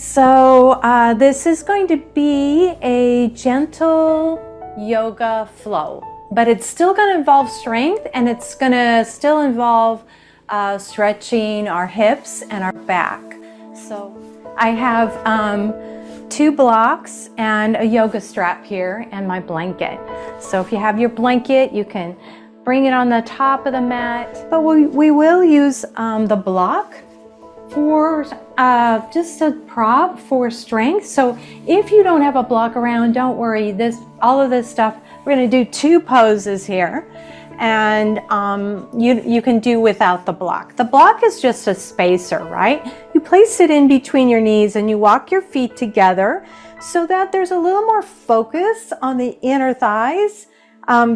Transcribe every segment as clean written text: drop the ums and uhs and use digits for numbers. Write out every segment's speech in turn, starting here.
So this is going to be a gentle yoga flow, but it's still going to involve strength, and it's going to still involve stretching our hips and our back. So I have 2 blocks and a yoga strap here and my blanket. So if you have your blanket, you can bring it on the top of the mat, but we will use the block for just a prop for strength. So if you don't have a block around, don't worry. All of this stuff, we're going to do 2 poses here, and you can do without the block. The block is just a spacer, right? You place it in between your knees and you walk your feet together so that there's a little more focus on the inner thighs.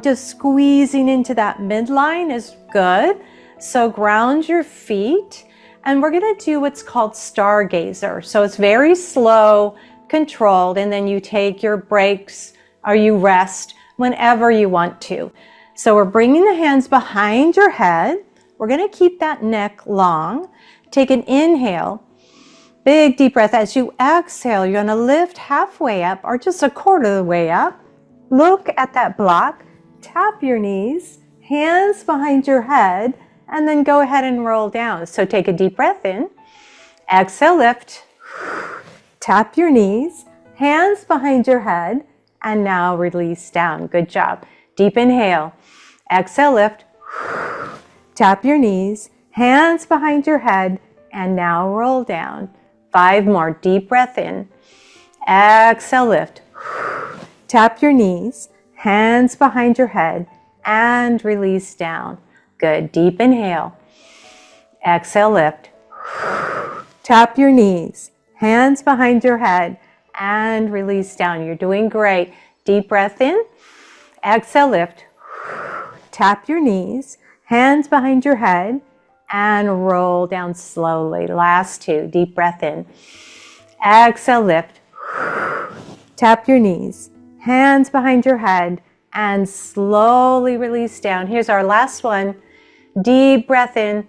Just squeezing into that midline is good. So ground your feet. And we're going to do what's called stargazer. So it's very slow, controlled, and then you take your breaks or you rest whenever you want to. So we're bringing the hands behind your head. We're going to keep that neck long. Take an inhale, big deep breath. As you exhale, you're going to lift halfway up or just a quarter of the way up. Look at that block, tap your knees, hands behind your head, and then go ahead and roll down. So take a deep breath in, exhale, lift, tap your knees, hands behind your head, and now release down. Good job. Deep inhale, exhale, lift, tap your knees, hands behind your head, and now roll down. 5 more. Deep breath in, exhale, lift, tap your knees, hands behind your head, and release down. Good. Deep inhale. Exhale, lift. Tap your knees, hands behind your head, and release down. You're doing great. Deep breath in. Exhale, lift. Tap your knees, hands behind your head, and roll down slowly. Last 2. Deep breath in. Exhale, lift. Tap your knees, hands behind your head, and slowly release down. Here's our last one. Deep breath in,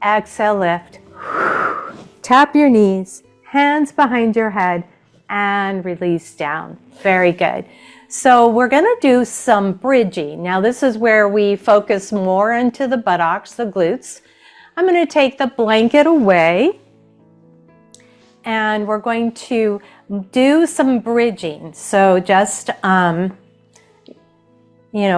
exhale, lift, tap your knees, hands behind your head, and release down. Very good. So we're going to do some bridging. Now this is where we focus more into the buttocks, the glutes. I'm going to take the blanket away, and we're going to do some bridging. So just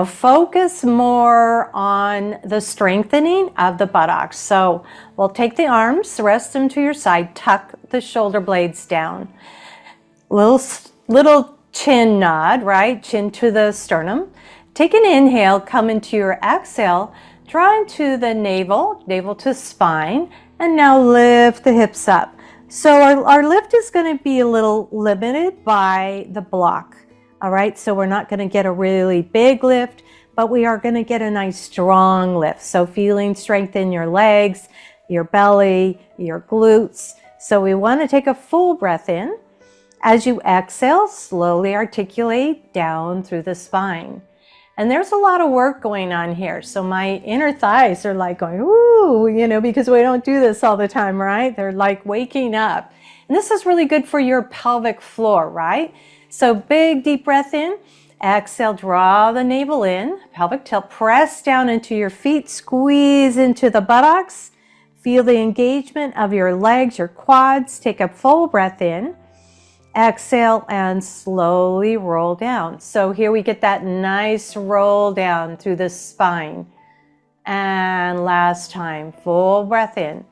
focus more on the strengthening of the buttocks. So we'll take the arms, rest them to your side, tuck the shoulder blades down. Little chin nod, right? Chin to the sternum. Take an inhale, come into your exhale, draw into the navel to spine, and now lift the hips up. So our lift is going to be a little limited by the block. All right, so we're not going to get a really big lift, but we are going to get a nice strong lift. So feeling strength in your legs, your belly, your glutes. So we want to take a full breath in. As you exhale, slowly articulate down through the spine. And there's a lot of work going on here. So my inner thighs are like going, ooh, because we don't do this all the time, right? They're like waking up. And this is really good for your pelvic floor, right? So big deep breath in, exhale, draw the navel in, pelvic tilt, press down into your feet, squeeze into the buttocks, feel the engagement of your legs, your quads. Take a full breath in, exhale, and slowly roll down. So here we get that nice roll down through the spine. And last time, full breath in,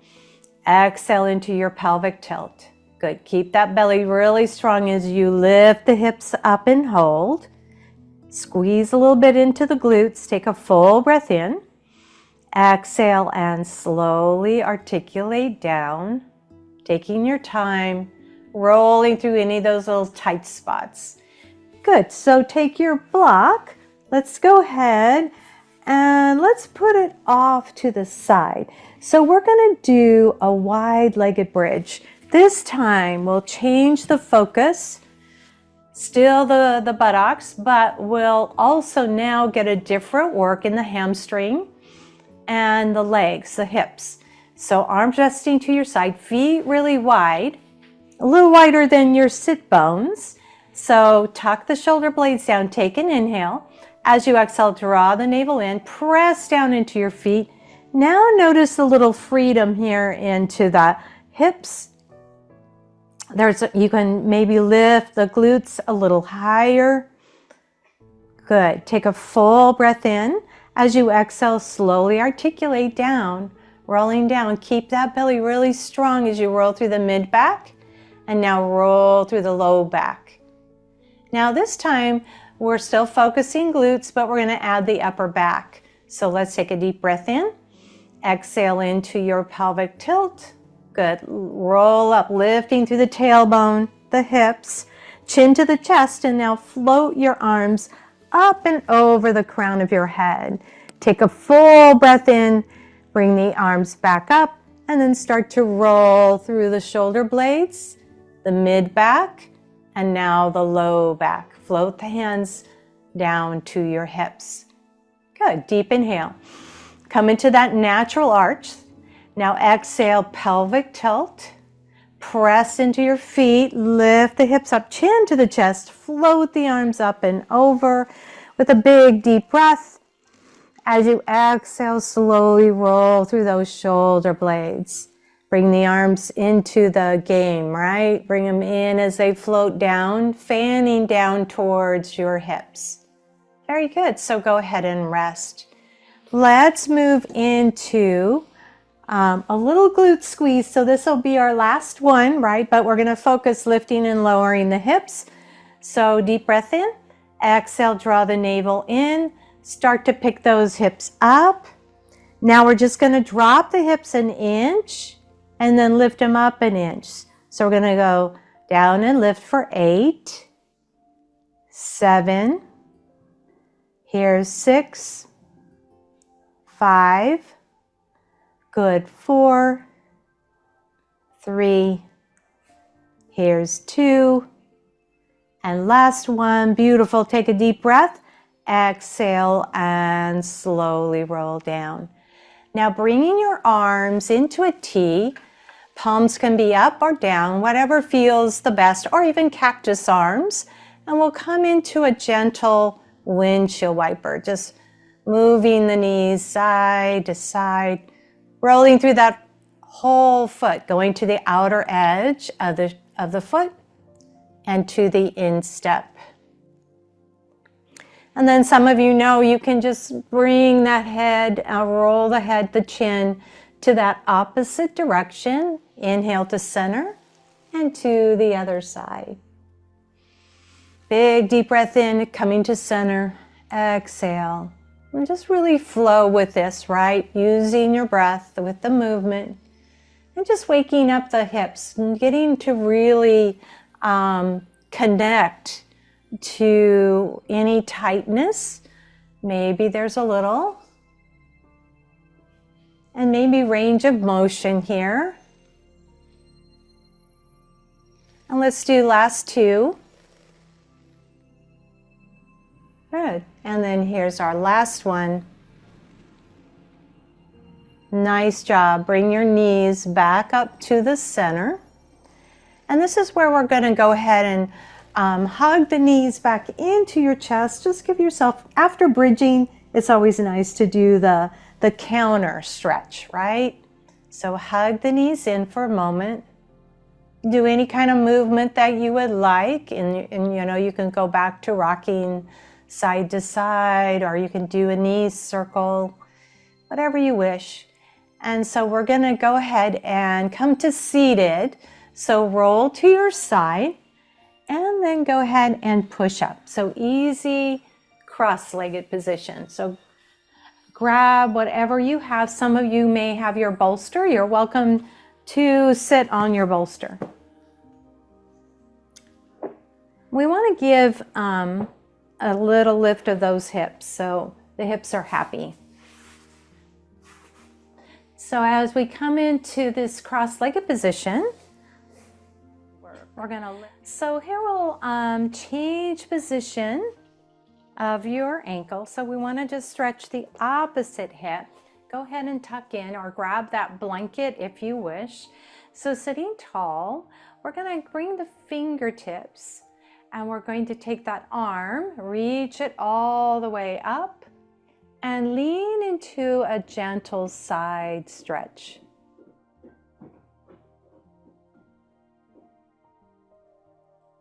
exhale into your pelvic tilt. Good. Keep that belly really strong as you lift the hips up and hold. Squeeze a little bit into the glutes. Take a full breath in. Exhale and slowly articulate down. Taking your time, rolling through any of those little tight spots. Good. So take your block. Let's go ahead and let's put it off to the side. So we're going to do a wide-legged bridge. This time we'll change the focus, still the buttocks, but we'll also now get a different work in the hamstring and the legs, the hips. So arms resting to your side, feet really wide, a little wider than your sit bones. So tuck the shoulder blades down, take an inhale. As you exhale, draw the navel in, press down into your feet. Now notice a little freedom here into the hips. You can maybe lift the glutes a little higher. Good. Take a full breath in. As you exhale, slowly articulate down, rolling down. Keep that belly really strong as you roll through the mid back. And now roll through the low back. Now this time, we're still focusing glutes, but we're going to add the upper back. So let's take a deep breath in. Exhale into your pelvic tilt. Good. Roll up, lifting through the tailbone, the hips, chin to the chest, and now float your arms up and over the crown of your head. Take a full breath in, bring the arms back up, and then start to roll through the shoulder blades, the mid back, and now the low back. Float the hands down to your hips. Good. Deep inhale. Come into that natural arch. Now exhale, pelvic tilt. Press into your feet. Lift the hips up, chin to the chest. Float the arms up and over with a big deep breath. As you exhale, slowly roll through those shoulder blades. Bring the arms into the game, right? Bring them in as they float down, fanning down towards your hips. Very good. So go ahead and rest. Let's move into a little glute squeeze. So this will be our last one, right? But we're going to focus lifting and lowering the hips. So deep breath in. Exhale, draw the navel in. Start to pick those hips up. Now we're just going to drop the hips an inch and then lift them up an inch. So we're going to go down and lift for 8, 7, here's 6, 5, good, 4, 3, here's 2, and last one, beautiful. Take a deep breath, exhale, and slowly roll down. Now bringing your arms into a T, palms can be up or down, whatever feels the best, or even cactus arms, and we'll come into a gentle windshield wiper, just moving the knees side to side, rolling through that whole foot, going to the outer edge of the foot and to the instep. And then some of you know you can just bring that head, roll the head, the chin to that opposite direction. Inhale to center and to the other side. Big deep breath in, coming to center. Exhale. And just really flow with this, right? Using your breath with the movement. And just waking up the hips and getting to really connect to any tightness. Maybe there's a little. And maybe range of motion here. And let's do last 2. Good. And then here's our last one. Nice job. Bring your knees back up to the center. And this is where we're going to go ahead and hug the knees back into your chest. Just give yourself, after bridging, it's always nice to do the counter stretch, right? So hug the knees in for a moment. Do any kind of movement that you would like. And you know, you can go back to rocking side to side, or you can do a knee circle, whatever you wish. And so we're going to go ahead and come to seated. So roll to your side. And then go ahead and push up. So easy cross-legged position. So grab whatever you have. Some of you may have your bolster. You're welcome to sit on your bolster. We want to give a little lift of those hips so the hips are happy. So as we come into this cross-legged position, we're going to lift. So here we'll change position of your ankle. So we want to just stretch the opposite hip. Go ahead and tuck in or grab that blanket if you wish. So sitting tall, we're going to bring the fingertips and we're going to take that arm, reach it all the way up and lean into a gentle side stretch.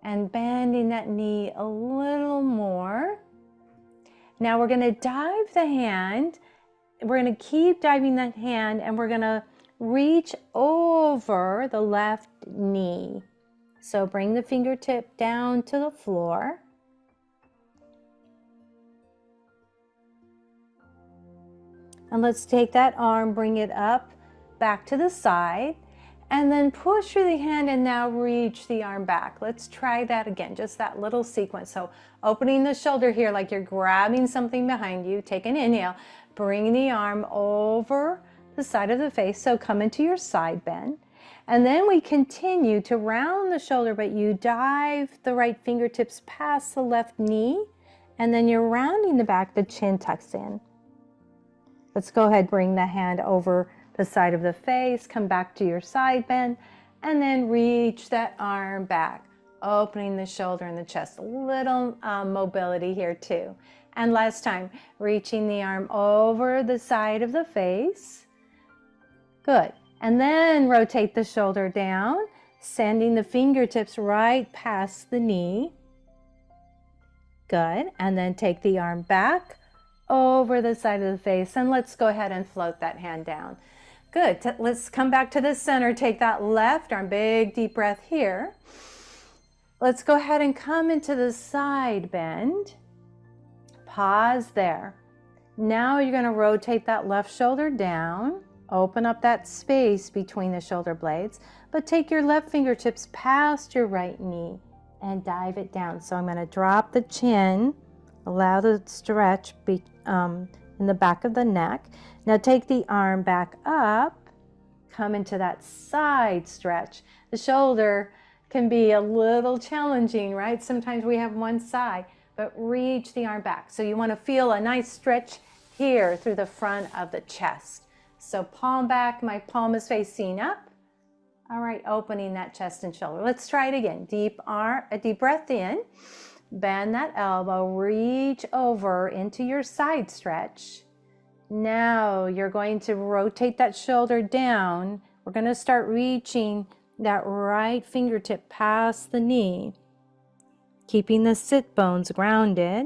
And bending that knee a little more. Now we're going to dive the hand. We're going to keep diving that hand and we're going to reach over the left knee. So bring the fingertip down to the floor. And let's take that arm, bring it up, back to the side, and then push through the hand and now reach the arm back. Let's try that again, just that little sequence. So opening the shoulder here like you're grabbing something behind you. Take an inhale, bring the arm over the side of the face. So come into your side bend. And then we continue to round the shoulder, but you dive the right fingertips past the left knee, and then you're rounding the back, the chin tucks in. Let's go ahead, bring the hand over the side of the face, come back to your side bend, and then reach that arm back, opening the shoulder and the chest. A little mobility here too. And last time, reaching the arm over the side of the face. Good. And then rotate the shoulder down, sending the fingertips right past the knee. Good. And then take the arm back over the side of the face. And let's go ahead and float that hand down. Good. Let's come back to the center. Take that left arm, big deep breath here. Let's go ahead and come into the side bend. Pause there. Now you're going to rotate that left shoulder down. Open up that space between the shoulder blades, but take your left fingertips past your right knee and dive it down. So I'm going to drop the chin, allow the stretch in the back of the neck. Now take the arm back up, come into that side stretch. The shoulder can be a little challenging, right? Sometimes we have one side, but reach the arm back. So you want to feel a nice stretch here through the front of the chest. So palm back, my palm is facing up. All right, opening that chest and shoulder. Let's try it again. A deep breath in. Bend that elbow, reach over into your side stretch. Now you're going to rotate that shoulder down. We're going to start reaching that right fingertip past the knee, keeping the sit bones grounded.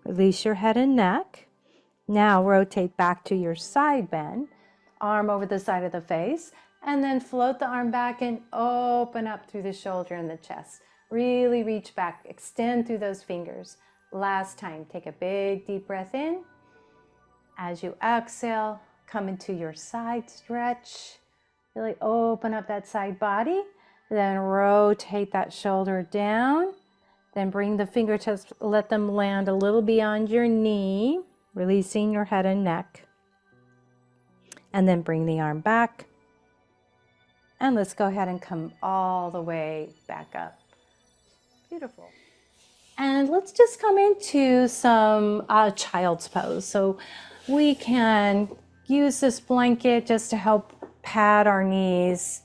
Release your head and neck. Now rotate back to your side bend, arm over the side of the face, and then float the arm back and open up through the shoulder and the chest. Really reach back, extend through those fingers. Last time, take a big deep breath in. As you exhale, come into your side stretch. Really open up that side body. Then rotate that shoulder down. Then bring the fingertips, let them land a little beyond your knee, releasing your head and neck. And then bring the arm back. And let's go ahead and come all the way back up. Beautiful. And let's just come into some child's pose. So we can use this blanket just to help pad our knees.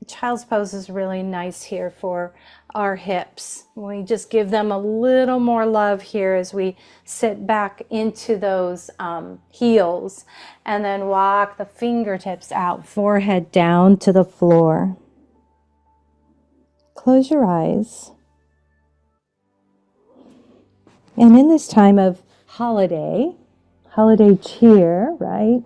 Child's pose is really nice here for our hips. We just give them a little more love here as we sit back into those heels and then walk the fingertips out, forehead down to the floor. Close your eyes. And in this time of holiday cheer, right?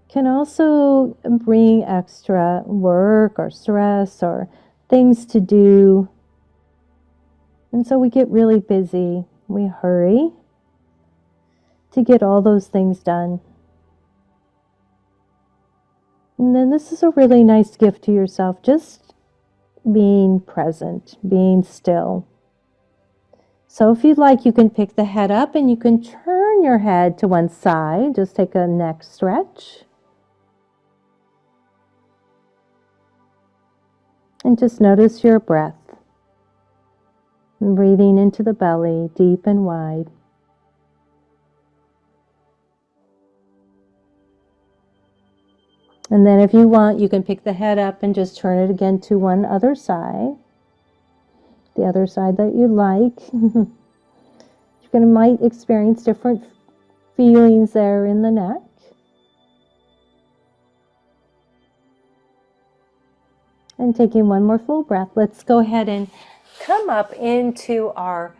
Can also bring extra work or stress or things to do. And so we get really busy. We hurry to get all those things done. And then this is a really nice gift to yourself, just being present, being still. So if you'd like, you can pick the head up and you can turn your head to one side. Just take a neck stretch. And just notice your breath. Breathing into the belly, deep and wide. And then if you want, you can pick the head up and just turn it again to one other side. The other side that you like. You're going to might experience different feelings there in the neck. And taking one more full breath, let's go ahead and come up into our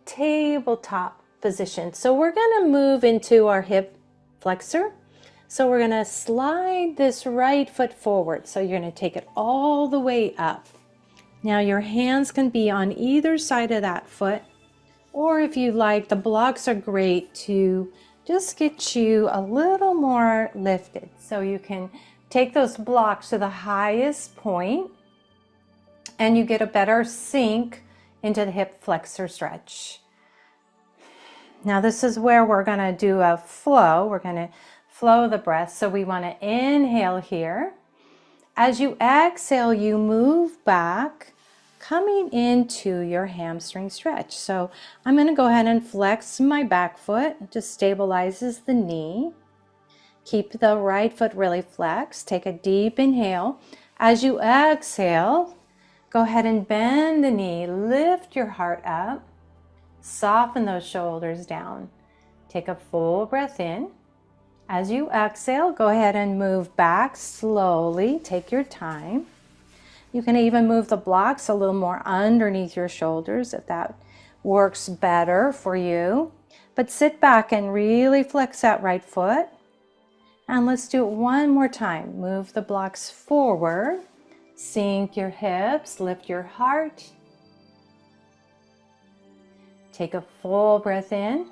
tabletop position. So we're going to move into our hip flexor. So we're going to slide this right foot forward. So you're going to take it all the way up. Now your hands can be on either side of that foot, or if you like, the blocks are great to just get you a little more lifted. So you can take those blocks to the highest point and you get a better sink into the hip flexor stretch. Now this is where we're going to do a flow. We're going to flow the breath. So we want to inhale here. As you exhale, you move back, coming into your hamstring stretch. So I'm going to go ahead and flex my back foot. It just stabilizes the knee. Keep the right foot really flexed. Take a deep inhale. As you exhale, go ahead and bend the knee. Lift your heart up. Soften those shoulders down. Take a full breath in. As you exhale, go ahead and move back slowly. Take your time. You can even move the blocks a little more underneath your shoulders if that works better for you. But sit back and really flex that right foot. And let's do it one more time. Move the blocks forward. Sink your hips, lift your heart. Take a full breath in.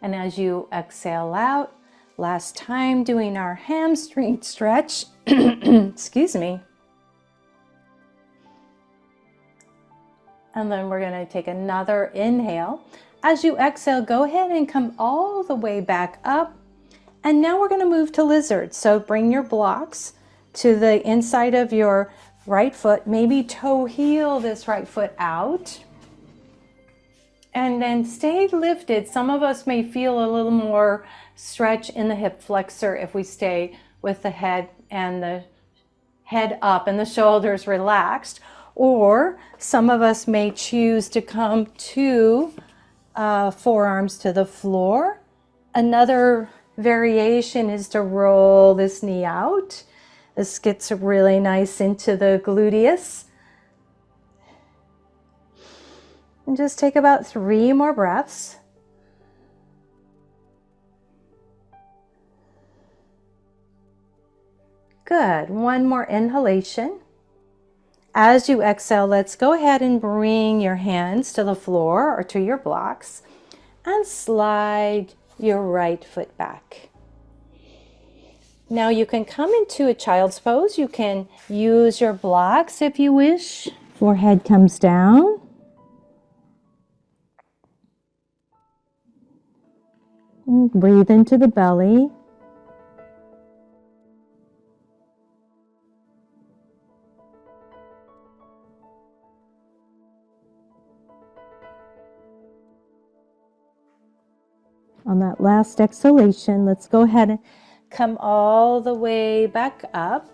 And as you exhale out, last time doing our hamstring stretch, excuse me. And then we're going to take another inhale. As you exhale, go ahead and come all the way back up. And now we're going to move to lizard. So bring your blocks to the inside of your right foot. Maybe toe heel this right foot out. And then stay lifted. Some of us may feel a little more stretch in the hip flexor if we stay with the head and the head up and the shoulders relaxed. Or some of us may choose to come to forearms to the floor. Another variation is to roll this knee out. This gets really nice into the gluteus. And just take about 3 more breaths. Good. One more inhalation. As you exhale, let's go ahead and bring your hands to the floor or to your blocks and slide your right foot back. Now you can come into a child's pose. You can use your blocks if you wish. Forehead comes down. And breathe into the belly. On that last exhalation, let's go ahead and come all the way back up.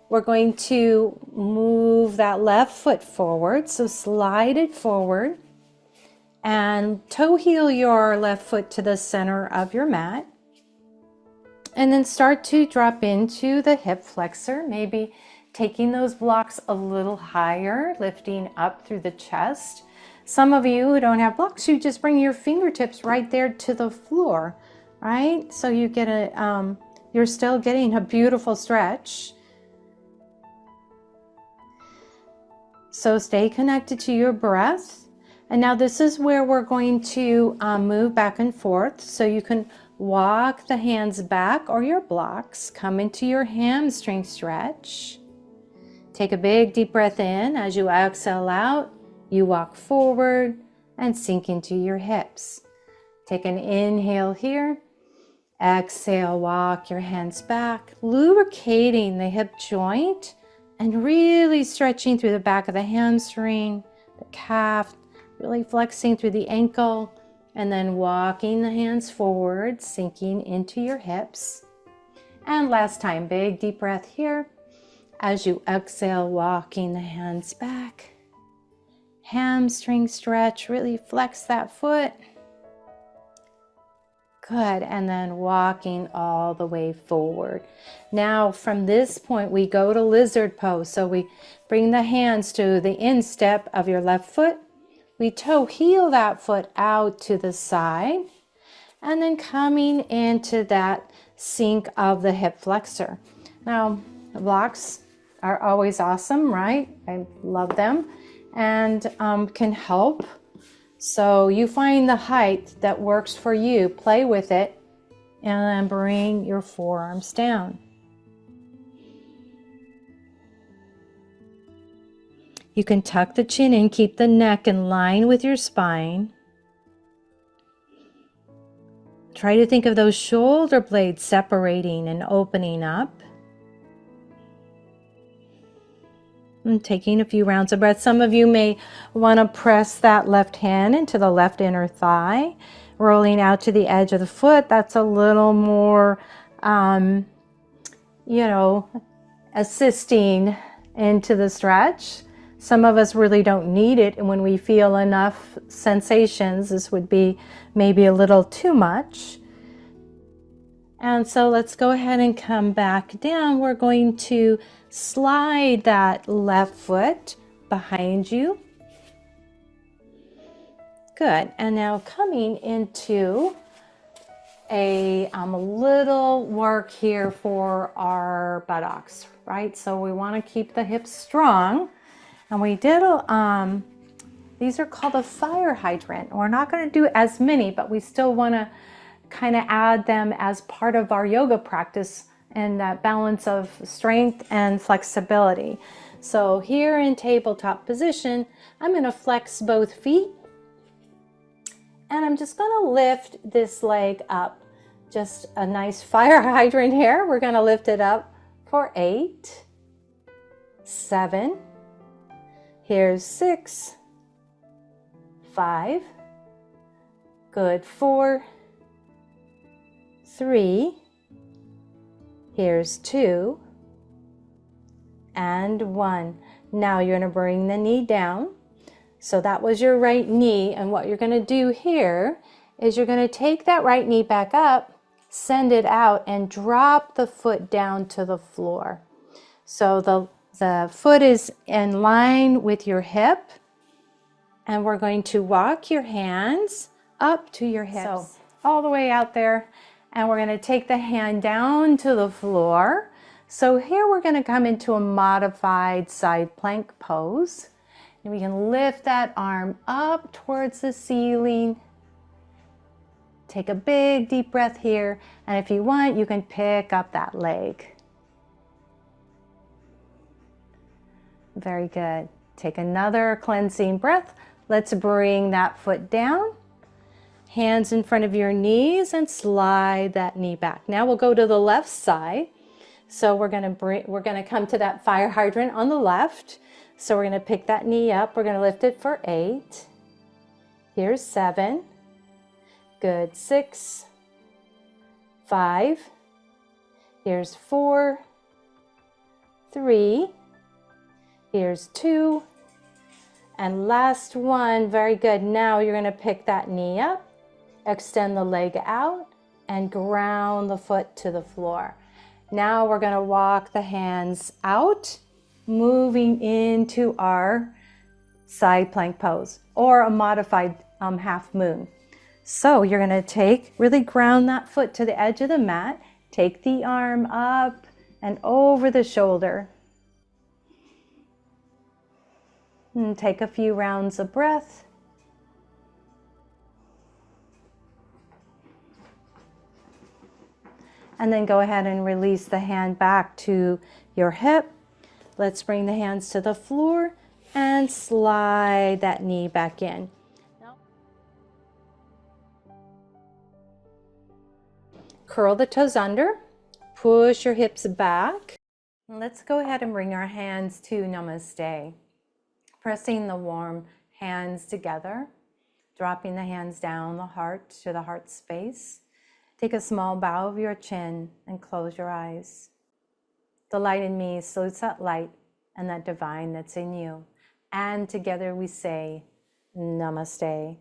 We're going to move that left foot forward, so slide it forward and toe heel your left foot to the center of your mat. And then start to drop into the hip flexor, maybe taking those blocks a little higher, lifting up through the chest. Some of you who don't have blocks, you just bring your fingertips right there to the floor, right? So you get you're still getting a beautiful stretch. So stay connected to your breath. And now this is where we're going to move back and forth. So you can walk the hands back or your blocks, come into your hamstring stretch. Take a big deep breath in. As you exhale out, you walk forward and sink into your hips. Take an inhale here. Exhale, walk your hands back, lubricating the hip joint and really stretching through the back of the hamstring, the calf, really flexing through the ankle, and then walking the hands forward, sinking into your hips. And last time, big deep breath here. As you exhale, walking the hands back. Hamstring stretch, really flex that foot. Good, and then walking all the way forward. Now from this point, we go to lizard pose. So we bring the hands to the instep of your left foot. We toe heel that foot out to the side. And then coming into that sink of the hip flexor. Now, the blocks are always awesome, right? I love them and can help. So you find the height that works for you, play with it, and then bring your forearms down. You can tuck the chin in, keep the neck in line with your spine. Try to think of those shoulder blades separating and opening up. And taking a few rounds of breath. Some of you may want to press that left hand into the left inner thigh, rolling out to the edge of the foot. That's a little more, assisting into the stretch. Some of us really don't need it, and when we feel enough sensations, this would be maybe a little too much. And so let's go ahead and come back down. We're going to slide that left foot behind you. Good. And now coming into a little work here for our buttocks, right? So we want to keep the hips strong. And we did, these are called a fire hydrant. We're not going to do as many, but we still want to kind of add them as part of our yoga practice and that balance of strength and flexibility. So here in tabletop position, I'm going to flex both feet and I'm just going to lift this leg up. Just a nice fire hydrant here. We're going to lift it up for 8, 7, here's 6, 5, good, 4, 3, here's 2, and 1. Now you're going to bring the knee down. So that was your right knee, and what you're going to do here is you're going to take that right knee back up, send it out, and drop the foot down to the floor. So the foot is in line with your hip, and we're going to walk your hands up to your hips. So all the way out there. And we're going to take the hand down to the floor. So here we're going to come into a modified side plank pose. And we can lift that arm up towards the ceiling. Take a big deep breath here. And if you want, you can pick up that leg. Very good. Take another cleansing breath. Let's bring that foot down. Hands in front of your knees and slide that knee back. Now we'll go to the left side. So we're going to come to that fire hydrant on the left. So we're going to pick that knee up. We're going to lift it for 8. Here's 7. Good. 6, 5. Here's 4, 3. Here's 2. And last one. Very good. Now you're going to pick that knee up. Extend the leg out and ground the foot to the floor. Now we're going to walk the hands out, moving into our side plank pose or a modified half moon. So you're going to really ground that foot to the edge of the mat, take the arm up and over the shoulder. And take a few rounds of breath. And then go ahead and release the hand back to your hip. Let's bring the hands to the floor and slide that knee back in. Curl the toes under, push your hips back. Let's go ahead and bring our hands to Namaste. Pressing the warm hands together, dropping the hands down the heart to the heart space. Take a small bow of your chin and close your eyes. The light in me salutes that light and that divine that's in you. And together we say, Namaste.